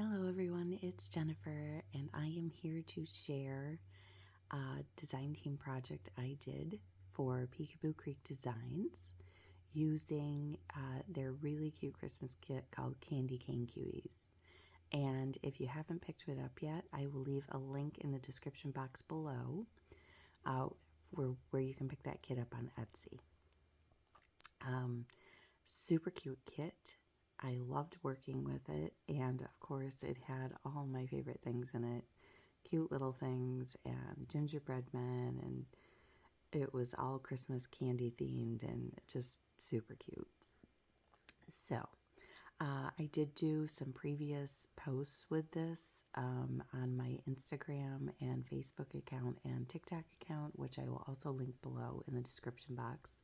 Hello everyone, it's Jennifer and I am here to share a design team project I did for Picaboo Creek Designs using their really cute Christmas kit called Candy Cane Cuties. And if you haven't picked it up yet, I will leave a link in the description box below where you can pick that kit up on Etsy. Super cute kit. I loved working with it, and of course it had all my favorite things in it. Cute little things and gingerbread men, and it was all Christmas candy themed and just super cute. So I did do some previous posts with this on my Instagram and Facebook account and TikTok account, which I will also link below in the description box.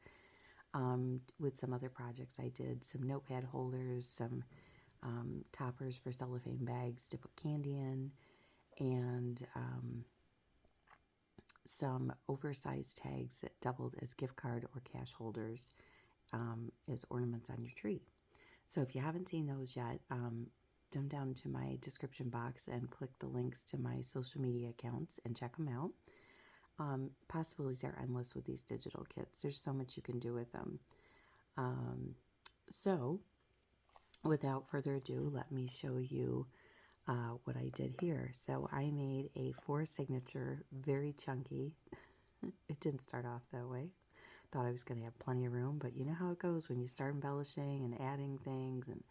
With some other projects I did, some notepad holders, some toppers for cellophane bags to put candy in, and some oversized tags that doubled as gift card or cash holders as ornaments on your tree. So if you haven't seen those yet, jump down to my description box and click the links to my social media accounts and check them out. Possibilities are endless with these digital kits. There's so much you can do with them. So without further ado, let me show you what I did here. So I made a 4-signature, very chunky. It didn't start off that way. Thought I was going to have plenty of room, but you know how it goes when you start embellishing and adding things, and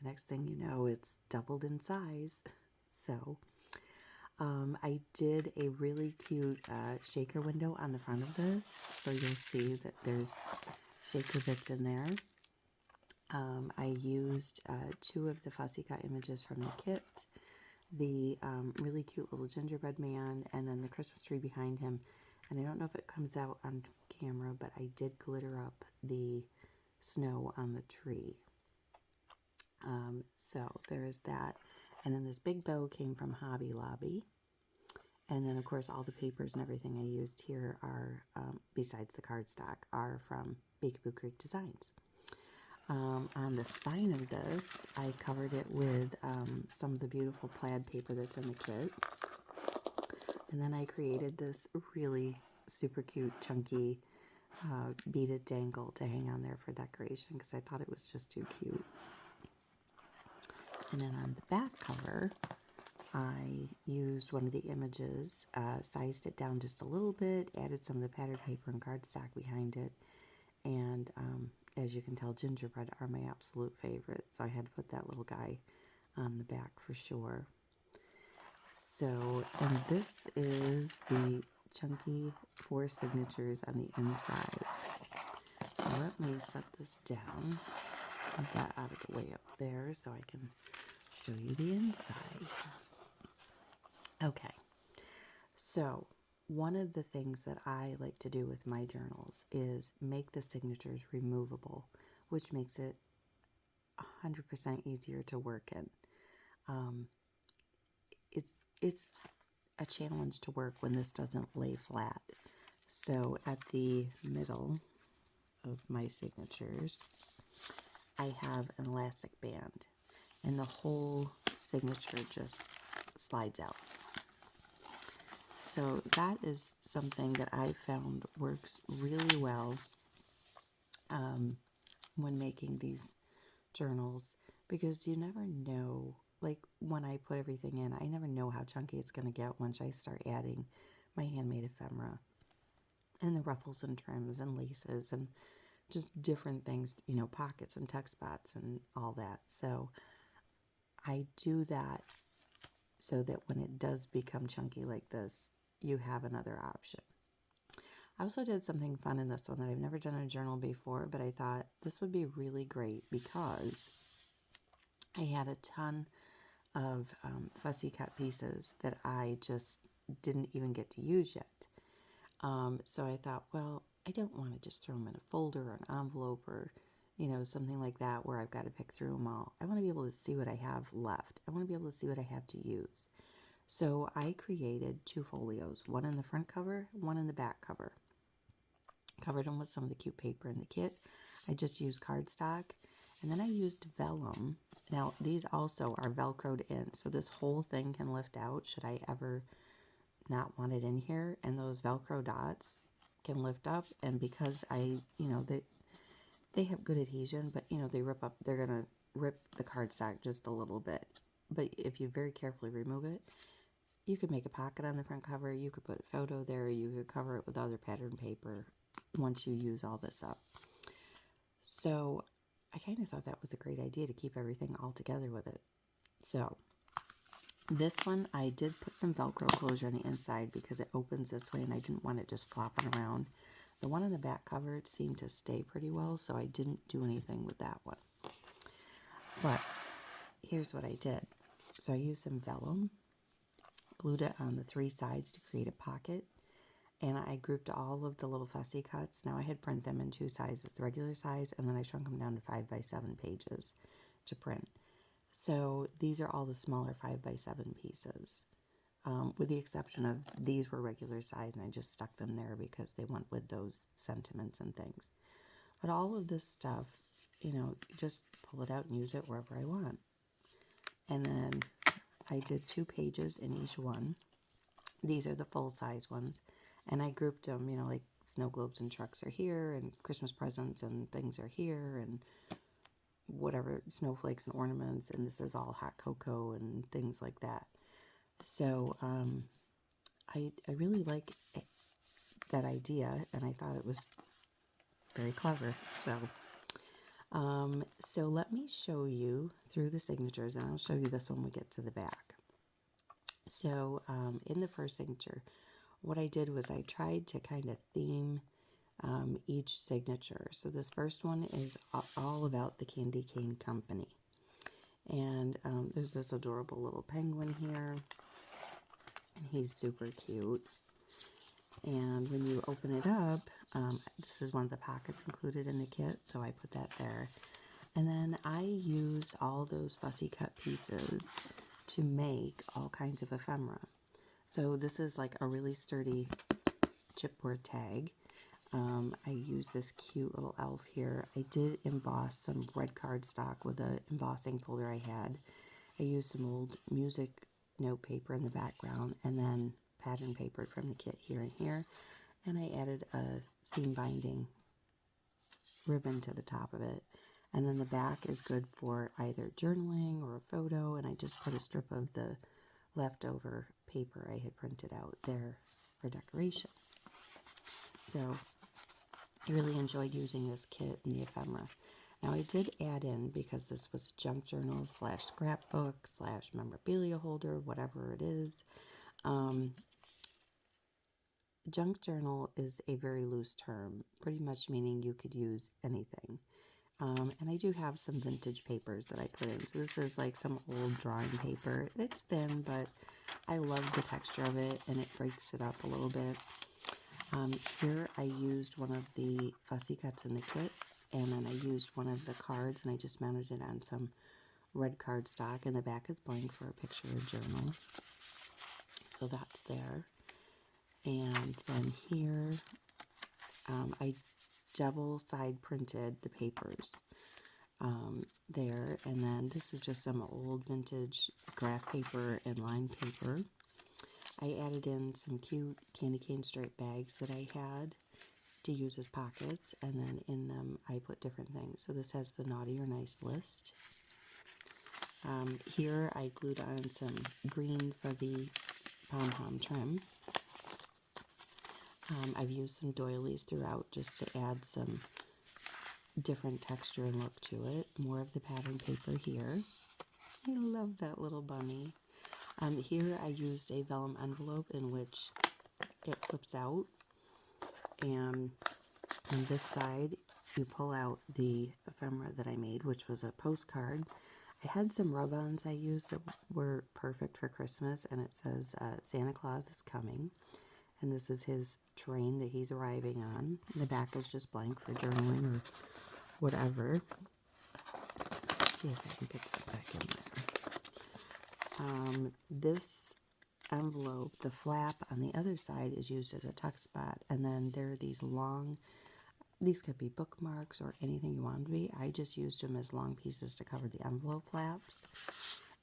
the next thing you know, it's doubled in size. So I did a really cute shaker window on the front of this, so you'll see that there's shaker bits in there. I used 2 of the fussy cut images from the kit, the really cute little gingerbread man, and then the Christmas tree behind him. And I don't know if it comes out on camera, but I did glitter up the snow on the tree. So there is that. And then this big bow came from Hobby Lobby. And then, of course, all the papers and everything I used here are, besides the cardstock, are from Picaboo Creek Designs. On the spine of this, I covered it with some of the beautiful plaid paper that's in the kit. And then I created this really super cute, chunky beaded dangle to hang on there for decoration because I thought it was just too cute. And then on the back cover, I used one of the images, sized it down just a little bit, added some of the patterned paper and cardstock behind it, and as you can tell, gingerbread are my absolute favorite, so I had to put that little guy on the back for sure. So, and this is the chunky 4 signatures on the inside. So let me set this down, get that out of the way up there so I can show you the inside. Okay, so one of the things that I like to do with my journals is make the signatures removable, which makes it 100% easier to work in. It's a challenge to work when this doesn't lay flat. So at the middle of my signatures, I have an elastic band, and the whole signature just slides out. So that is something that I found works really well when making these journals, because you never know, like when I put everything in, I never know how chunky it's going to get once I start adding my handmade ephemera and the ruffles and trims and laces and just different things, you know, pockets and tuck spots and all that. So I do that so that when it does become chunky like this, you have another option. I also did something fun in this one that I've never done in a journal before, but I thought this would be really great because I had a ton of fussy cut pieces that I just didn't even get to use yet. So I thought, well, I don't want to just throw them in a folder or an envelope or, you know, something like that where I've got to pick through them all. I want to be able to see what I have left. I want to be able to see what I have to use. So I created 2 folios, one in the front cover, one in the back cover. Covered them with some of the cute paper in the kit. I just used cardstock, And then I used vellum. Now, these also are Velcroed in, so this whole thing can lift out should I ever not want it in here. And those Velcro dots can lift up, and because they have good adhesion, but they're gonna rip the cardstock just a little bit. But if you very carefully remove it, you could make a pocket on the front cover, you could put a photo there, you could cover it with other pattern paper once you use all this up. So I kind of thought that was a great idea to keep everything all together with it. So this one, I did put some Velcro closure on the inside because it opens this way and I didn't want it just flopping around. The one on the back cover seemed to stay pretty well, so I didn't do anything with that one. But here's what I did. So I used some vellum, glued it on the 3 sides to create a pocket, and I grouped all of the little fussy cuts. Now I had print them in 2 sizes, the regular size, and then I shrunk them down to 5x7 pages to print. So these are all the smaller 5x7 pieces, with the exception of these were regular size, and I just stuck them there because they went with those sentiments and things. But all of this stuff, just pull it out and use it wherever I want. And then I did 2 pages in each one. These are the full-size ones. And I grouped them, like snow globes and trucks are here, and Christmas presents and things are here, and whatever, snowflakes and ornaments, and this is all hot cocoa and things like that. So I really like that idea, and I thought it was very clever. So let me show you through the signatures, and I'll show you this when we get to the back. So in the first signature, what I did was I tried to kind of theme each signature. So this first one is all about the Candy Cane Company. And there's this adorable little penguin here, and he's super cute. And when you open it up, this is one of the pockets included in the kit, so I put that there. And then I used all those fussy cut pieces to make all kinds of ephemera. So this is like a really sturdy chipboard tag. I used this cute little elf here. I did emboss some red cardstock with the embossing folder I had. I used some old music note paper in the background, and then pattern paper from the kit here and here. And I added a seam binding ribbon to the top of it. And then the back is good for either journaling or a photo, and I just put a strip of the leftover paper I had printed out there for decoration. So I really enjoyed using this kit and the ephemera. Now I did add in, because this was junk journal / scrapbook / memorabilia holder, whatever it is. Junk journal is a very loose term, pretty much meaning you could use anything. And I do have some vintage papers that I put in. So this is like some old drawing paper. It's thin, but I love the texture of it, and it breaks it up a little bit. Here I used one of the fussy cuts in the kit, and then I used one of the cards, and I just mounted it on some red cardstock, and the back is blank for a picture of journal. So that's there. And then here I double side printed the papers there, and then this is just some old vintage graph paper and line paper. I added in some cute candy cane stripe bags that I had to use as pockets, and then in them I put different things. So this has the naughty or nice list. Here I glued on some green fuzzy pom-pom trim. I've used some doilies throughout just to add some different texture and look to it. More of the pattern paper here. I love that little bunny. Here I used a vellum envelope in which it flips out, and on this side you pull out the ephemera that I made, which was a postcard. I had some rub-ons I used that were perfect for Christmas, and it says Santa Claus is coming, and this is his train that he's arriving on. The back is just blank for journaling or whatever. Let's see if I can get that back in there. This envelope, the flap on the other side is used as a tuck spot, and then there are these long these could be bookmarks or anything you want them to be. I just used them as long pieces to cover the envelope flaps.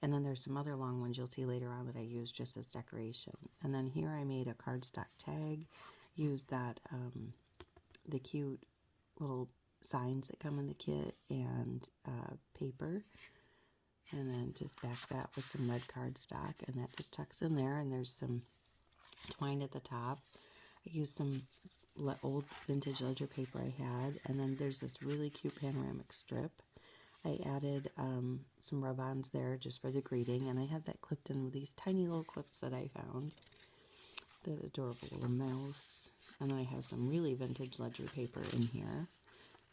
And then there's some other long ones you'll see later on that I used just as decoration. And then here I made a cardstock tag. Used that, the cute little signs that come in the kit and paper. And then just back that with some red cardstock. And that just tucks in there. And there's some twine at the top. I used some old vintage ledger paper I had. And then there's this really cute panoramic strip. I added some rub-ons there just for the greeting, and I have that clipped in with these tiny little clips that I found. That adorable little mouse. And then I have some really vintage ledger paper in here,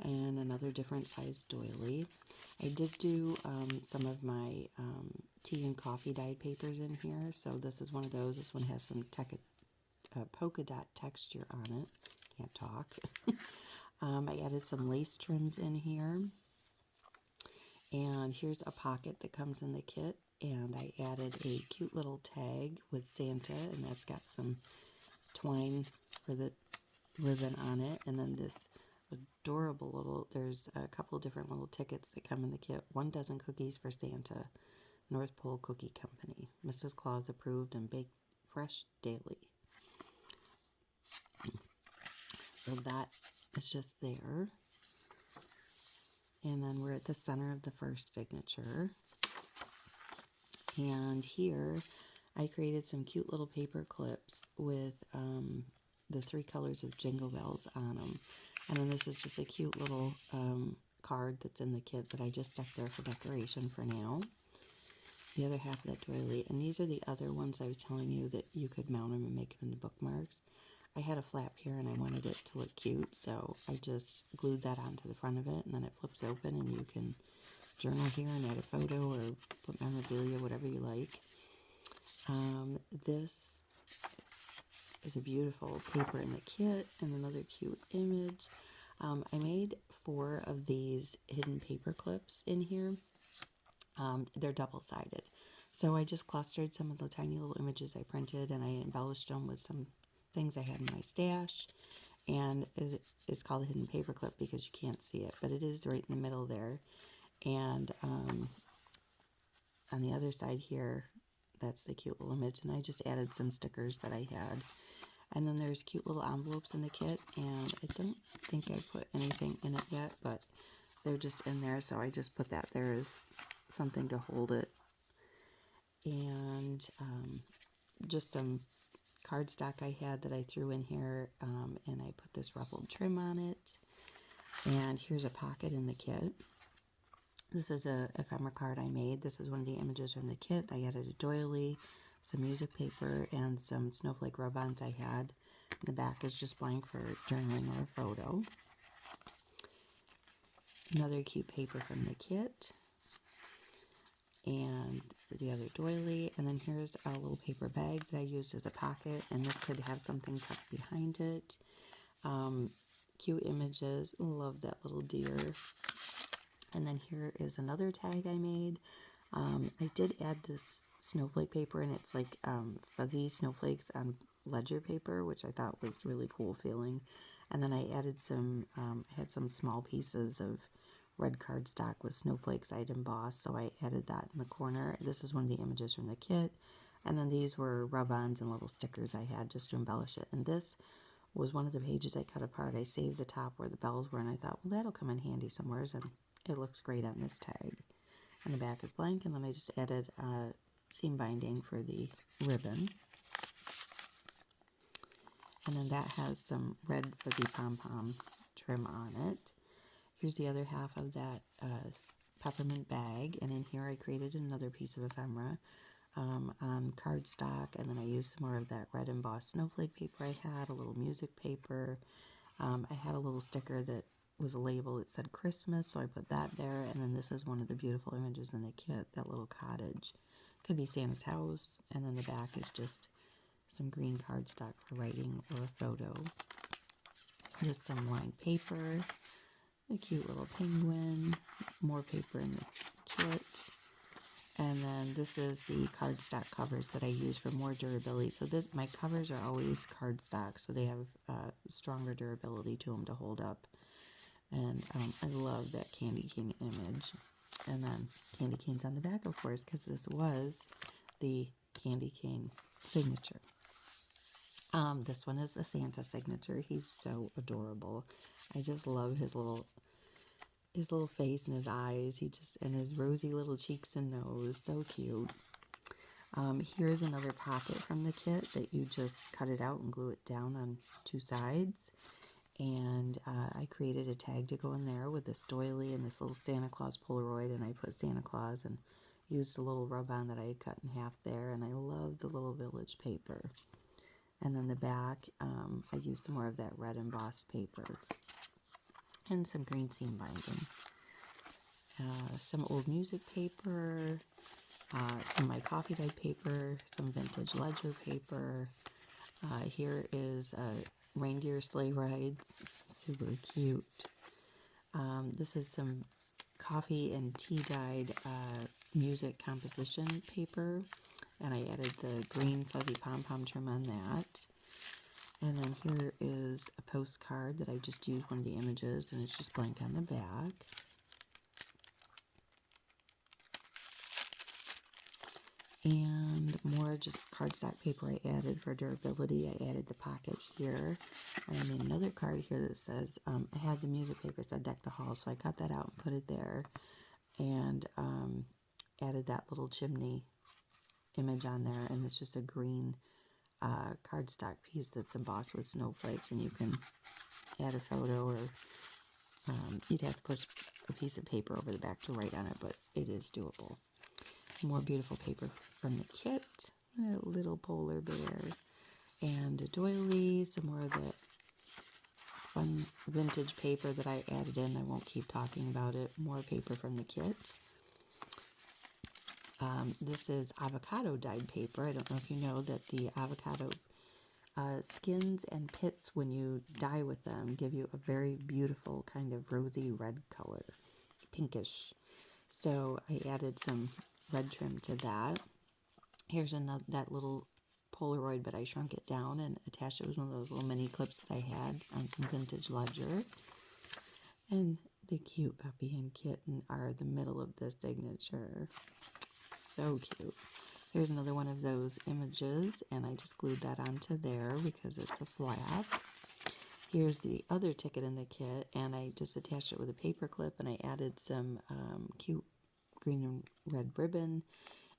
and another different size doily. I did do some of my tea and coffee dyed papers in here, so this is one of those. This one has some polka dot texture on it. Can't talk. I added some lace trims in here. And here's a pocket that comes in the kit, and I added a cute little tag with Santa, and that's got some twine for the ribbon on it, and then this adorable little, there's a couple different little tickets that come in the kit. 1 dozen cookies for Santa, North Pole Cookie Company, Mrs. Claus approved and baked fresh daily. So that is just there. And then we're at the center of the first signature. And here I created some cute little paper clips with the 3 colors of Jingle Bells on them. And then this is just a cute little card that's in the kit that I just stuck there for decoration for now. The other half of that doily. And these are the other ones I was telling you that you could mount them and make them into bookmarks. I had a flap here and I wanted it to look cute, so I just glued that onto the front of it, and then it flips open and you can journal here and add a photo or put memorabilia, whatever you like. This is a beautiful paper in the kit and another cute image. I made 4 of these hidden paper clips in here. They're double-sided. So I just clustered some of the tiny little images I printed, and I embellished them with some things I had in my stash, and it's called a hidden paper clip because you can't see it, but it is right in the middle there. And on the other side here, that's the cute little image, and I just added some stickers that I had. And then there's cute little envelopes in the kit, and I don't think I put anything in it yet, but they're just in there, so I just put that there as something to hold it. And just some cardstock I had that I threw in here, and I put this ruffled trim on it. And here's a pocket in the kit. This is a ephemera card I made. This is one of the images from the kit. I added a doily, some music paper, and some snowflake rub-ons I had. The back is just blank for journaling or a photo. Another cute paper from the kit. And the other doily, and then here's a little paper bag that I used as a pocket, and this could have something tucked behind it. Cute images, love that little deer. And then here is another tag I made. I did add this snowflake paper, and it's like fuzzy snowflakes on ledger paper, which I thought was really cool feeling. And then I added some, I had some small pieces of red cardstock with snowflakes I'd embossed, so I added that in the corner. This is one of the images from the kit. And then these were rub-ons and little stickers I had just to embellish it. And this was one of the pages I cut apart. I saved the top where the bells were, and I thought, well, that'll come in handy somewhere, and it looks great on this tag. And the back is blank, and then I just added seam binding for the ribbon. And then that has some red fuzzy pom-pom trim on it. Here's the other half of that peppermint bag, and in here I created another piece of ephemera on cardstock, and then I used some more of that red embossed snowflake paper I had, a little music paper. I had a little sticker that was a label that said Christmas, so I put that there, and then this is one of the beautiful images in the kit, that little cottage. Could be Santa's house, and then the back is just some green cardstock for writing or a photo. Just some lined paper. A cute little penguin, more paper in the kit, and then this is the cardstock covers that I use for more durability. So my covers are always cardstock, so they have stronger durability to them to hold up And I love that candy cane image. And then candy canes on the back, of course, because this was the candy cane signature. This one is the Santa signature. He's so adorable. I just love his little face and his eyes. And his rosy little cheeks and nose. So cute. Here's another pocket from the kit that you just cut it out and glue it down on two sides. And I created a tag to go in there with this doily and this little Santa Claus Polaroid, and I put Santa Claus and used a little rub-on that I had cut in half there, and I love the little village paper. And then the back, I used some more of that red embossed paper and some green seam binding. Some old music paper, some of my coffee dyed paper, some vintage ledger paper. Here is reindeer sleigh rides, super cute. This is some coffee and tea dyed music composition paper, and I added the green fuzzy pom-pom trim on that. And then here is a postcard that I just used one of the images, and it's just blank on the back. And more just cardstock paper I added for durability. I added the pocket here. I made another card here that says, I had the music paper that said Deck the Hall, so I cut that out and put it there. And added that little chimney image on there. And it's just a green cardstock piece that's embossed with snowflakes. And you can add a photo, or you'd have to put a piece of paper over the back to write on it, but it is doable. More beautiful paper from the kit, a little polar bear, and a doily, some more of that fun vintage paper that I added in. I won't keep talking about it. More paper from the kit. This is avocado dyed paper. I don't know if you know that the avocado skins and pits, when you dye with them, give you a very beautiful kind of rosy red color, pinkish. So I added some red trim to that. Here's that little Polaroid, but I shrunk it down and attached it with one of those little mini clips that I had on some vintage ledger. And the cute puppy and kitten are the middle of the signature. So cute. Here's another one of those images, and I just glued that onto there because it's a flap. Here's the other ticket in the kit, and I just attached it with a paper clip, and I added some cute green and red ribbon.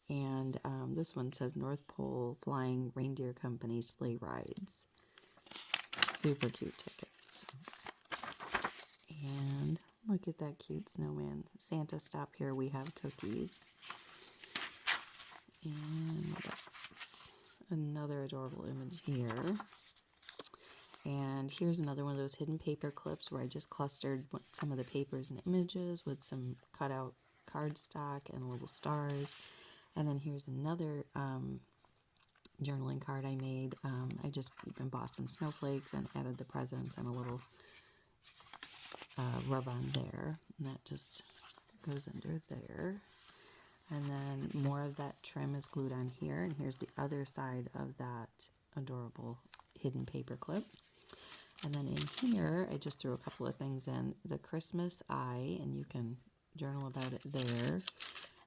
And this one says North Pole Flying Reindeer Company Sleigh Rides. Super cute tickets. And look at that cute snowman. Santa, stop here. We have cookies. And that's another adorable image here. And here's another one of those hidden paper clips where I just clustered some of the papers and images with some cutout cardstock and little stars. And then here's another journaling card I made. I just embossed some snowflakes and added the presents and a little rub on there. And that just goes under there. And then more of that trim is glued on here. And here's the other side of that adorable hidden paper clip. And then in here, I just threw a couple of things in. The Christmas eye, and you can journal about it there.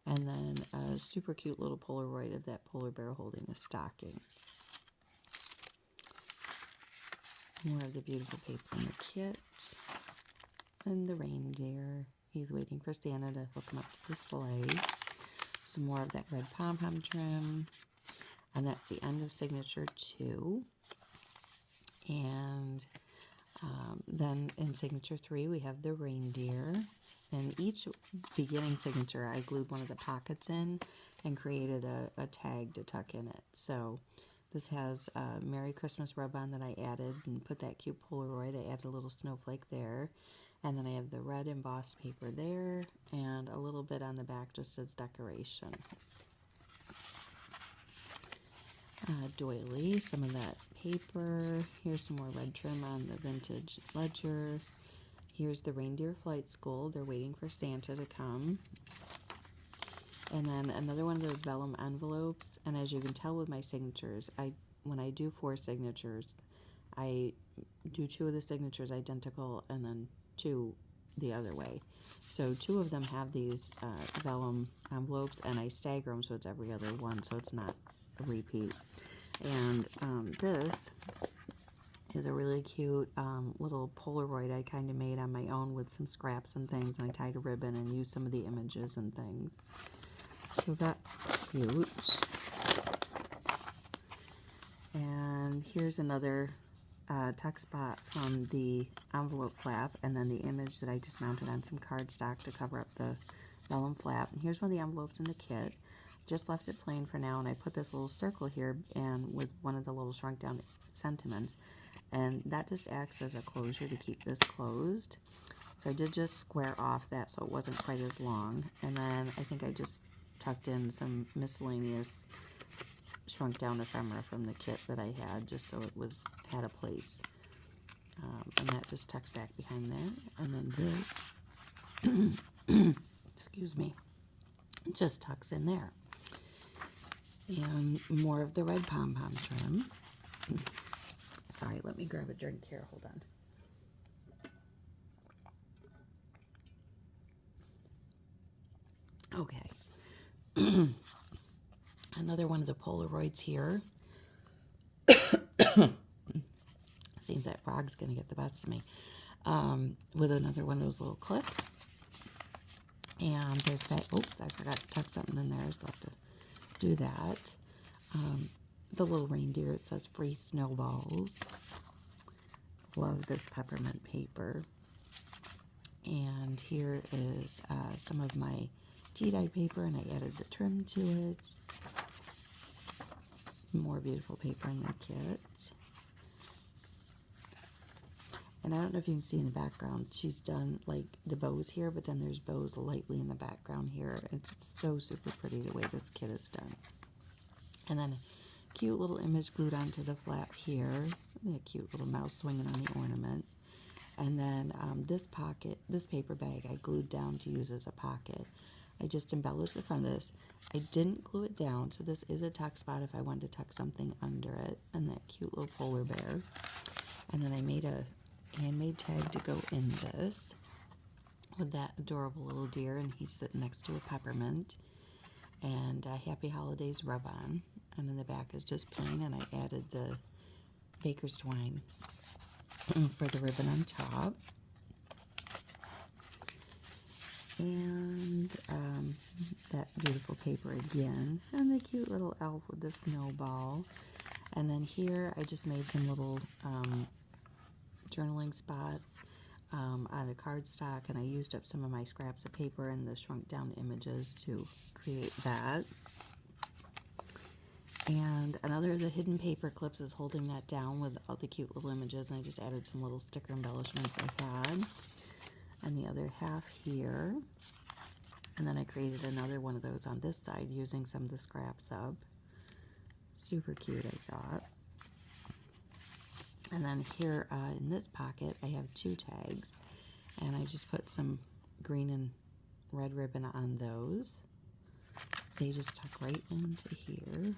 And then a super cute little Polaroid of that polar bear holding a stocking. More of the beautiful paper in the kit. And the reindeer. He's waiting for Santa to hook him up to the sleigh. Some more of that red pom-pom trim. And that's the end of signature 2. And then in signature 3, we have the reindeer. And each beginning signature, I glued one of the pockets in and created a tag to tuck in it. So this has a Merry Christmas rub-on that I added and put that cute Polaroid. I added a little snowflake there. And then I have the red embossed paper there and a little bit on the back just as decoration. Doily, some of that paper. Here's some more red trim on the vintage ledger. Here's the reindeer flight school. They're waiting for Santa to come. And then another one of those vellum envelopes. And as you can tell with my signatures, when I do 4 signatures, I do 2 of the signatures identical and then 2 the other way. So 2 of them have these vellum envelopes, and I stagger them so it's every other one, so it's not a repeat. And this is a really cute little Polaroid I kind of made on my own with some scraps and things, and I tied a ribbon and used some of the images and things. So that's cute. And here's another tuck spot from the envelope flap, and then the image that I just mounted on some cardstock to cover up the vellum flap. And here's one of the envelopes in the kit. Just left it plain for now, and I put this little circle here and with one of the little shrunk down sentiments, and that just acts as a closure to keep this closed. So I did just square off that so it wasn't quite as long, and then I think I just tucked in some miscellaneous shrunk down ephemera from the kit that I had, just so it had a place. And that just tucks back behind there. And then this, excuse me, just tucks in there. And more of the red pom-pom trim. Sorry, let me grab a drink here. Hold on. Okay. Another one of the Polaroids here. Seems that frog's going to get the best of me. With another one of those little clips. And there's that. Oops, I forgot to tuck something in there, so I have to do that. The little reindeer, it says free snowballs. Love this peppermint paper. And here is some of my tea-dyed paper, and I added the trim to it. More beautiful paper in the kit. And I don't know if you can see in the background, she's done like the bows here, but then there's bows lightly in the background here. It's so super pretty the way this kit is done. And then a cute little image glued onto the flap here. And a cute little mouse swinging on the ornament. And then this paper bag I glued down to use as a pocket. I just embellished the front of this. I didn't glue it down, so this is a tuck spot if I wanted to tuck something under it. And that cute little polar bear. And then I made a handmade tag to go in this with that adorable little deer, and he's sitting next to a peppermint. And Happy Holidays rub-on. And in the back is just plain, and I added the baker's twine for the ribbon on top. And that beautiful paper again. And the cute little elf with the snowball. And then here I just made some little journaling spots out of cardstock, and I used up some of my scraps of paper and the shrunk down images to create that. And another of the hidden paper clips is holding that down with all the cute little images, and I just added some little sticker embellishments I had. And the other half here. And then I created another one of those on this side using some of the scraps up. Super cute, I thought. And then here in this pocket, I have 2 tags. And I just put some green and red ribbon on those. So they just tuck right into here.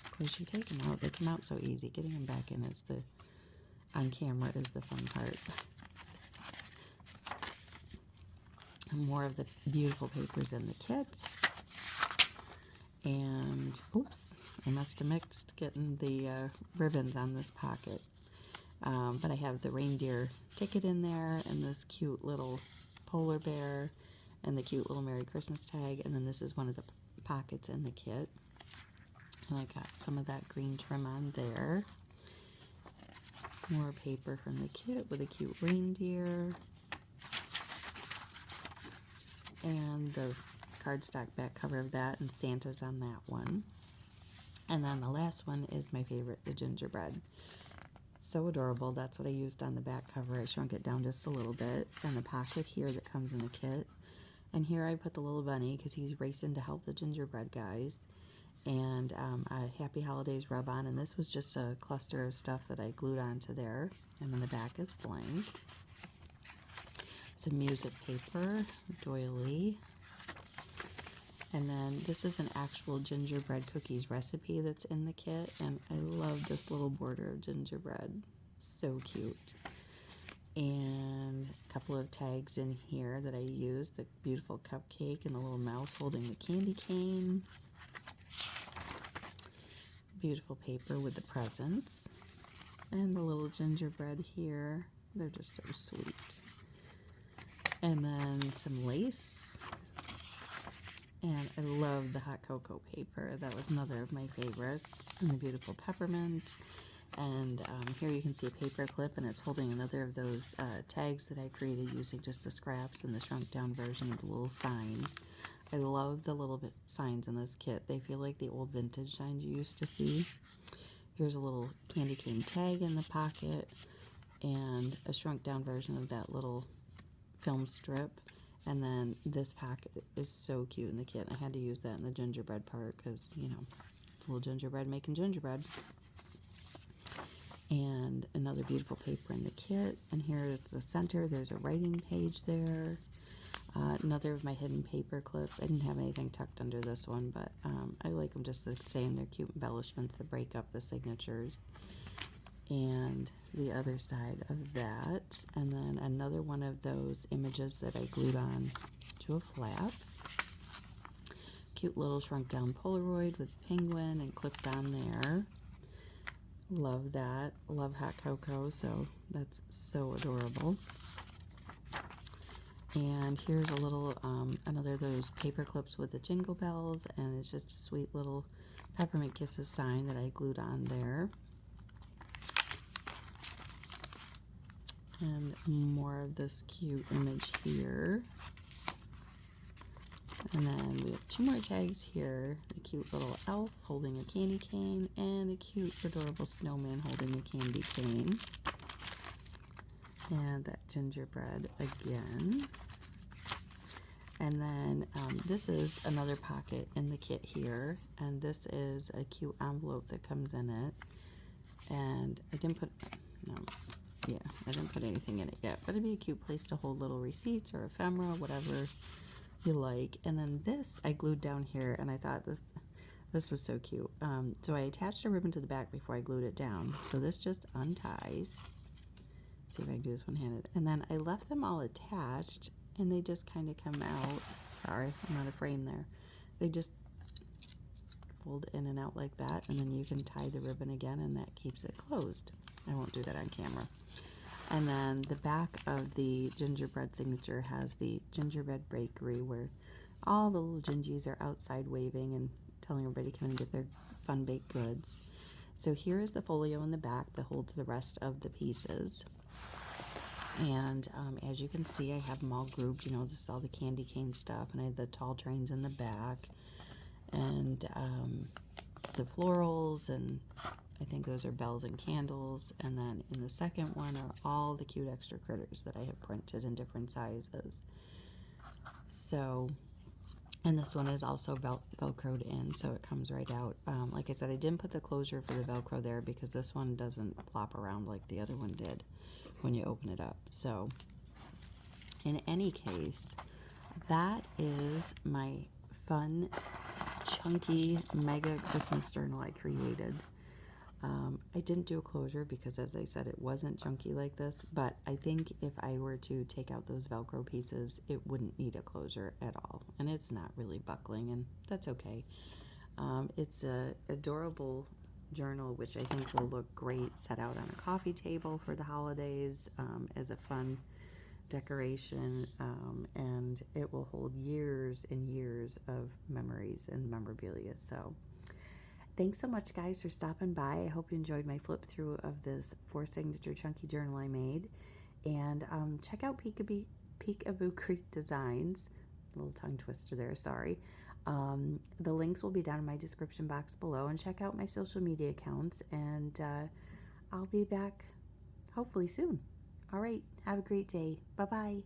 Of course, you take them out. They come out so easy. Getting them back in on camera is the fun part. And more of the beautiful papers in the kit. And, oops, I must have mixed getting the ribbons on this pocket. But I have the reindeer ticket in there, and this cute little polar bear, and the cute little Merry Christmas tag, and then this is one of the pockets in the kit. And I got some of that green trim on there. More paper from the kit with a cute reindeer. And the cardstock back cover of that, and Santa's on that one. And then the last one is my favorite, the gingerbread. So adorable. That's what I used on the back cover. I shrunk it down just a little bit. And the pocket here that comes in the kit. And here I put the little bunny because he's racing to help the gingerbread guys. And a Happy Holidays rub-on. And this was just a cluster of stuff that I glued onto there. And then the back is blank. Some music paper, doily. And then this is an actual gingerbread cookies recipe that's in the kit, and I love this little border of gingerbread. So cute. And a couple of tags in here that I used, the beautiful cupcake and the little mouse holding the candy cane. Beautiful paper with the presents. And the little gingerbread here. They're just so sweet. And then some lace. And I love the hot cocoa paper. That was another of my favorites. And the beautiful peppermint. And here you can see a paper clip, and it's holding another of those tags that I created using just the scraps and the shrunk down version of the little signs. I love the little signs in this kit. They feel like the old vintage signs you used to see. Here's a little candy cane tag in the pocket and a shrunk down version of that little film strip. And then this pocket is so cute in the kit. I had to use that in the gingerbread part because, you know, little gingerbread making gingerbread. And another beautiful paper in the kit. And here is the center. There's a writing page there. Another of my hidden paper clips. I didn't have anything tucked under this one, but I like them just the same. They're cute embellishments that break up the signatures. And the other side of that. And then another one of those images that I glued on to a flap. Cute little shrunk down Polaroid with penguin and clipped on there. Love that. Love hot cocoa, so that's so adorable. And here's a little, another of those paper clips with the jingle bells, and it's just a sweet little Peppermint Kisses sign that I glued on there. And more of this cute image here. And then we have two more tags here. A cute little elf holding a candy cane and a cute adorable snowman holding a candy cane. And that gingerbread again. And then this is another pocket in the kit here. And this is a cute envelope that comes in it. And I didn't put, I didn't put anything in it yet. But it'd be a cute place to hold little receipts or ephemera, whatever you like. And then this I glued down here, and I thought this was so cute. So I attached a ribbon to the back before I glued it down. So this just unties. See if I can do this one-handed. And then I left them all attached, and they just kind of come out. Sorry, I'm not a frame there. They just fold in and out like that, and then you can tie the ribbon again, and that keeps it closed. I won't do that on camera. And then the back of the gingerbread signature has the gingerbread bakery where all the little gingies are outside waving and telling everybody to come and get their fun baked goods. So here is the folio in the back that holds the rest of the pieces. And as you can see, I have them all grouped. You know, this is all the candy cane stuff, and I have the tall trains in the back, and the florals, and I think those are bells and candles. And then in the second one are all the cute extra critters that I have printed in different sizes. So, and this one is also velcroed in, so it comes right out. Like I said, I didn't put the closure for the Velcro there because this one doesn't flop around like the other one did when you open it up. So, in any case, that is my fun, chunky, mega Christmas journal I created. I didn't do a closure because, as I said, it wasn't chunky like this, but I think if I were to take out those Velcro pieces, it wouldn't need a closure at all. And it's not really buckling, and that's okay. It's a adorable journal, which I think will look great set out on a coffee table for the holidays as a fun decoration, and it will hold years and years of memories and memorabilia. So thanks so much, guys, for stopping by. I hope you enjoyed my flip through of this 4-signature chunky journal I made. And check out Picaboo Creek Designs. A little tongue twister there, sorry. The links will be down in my description box below. And check out my social media accounts. And I'll be back hopefully soon. All right, have a great day. Bye-bye.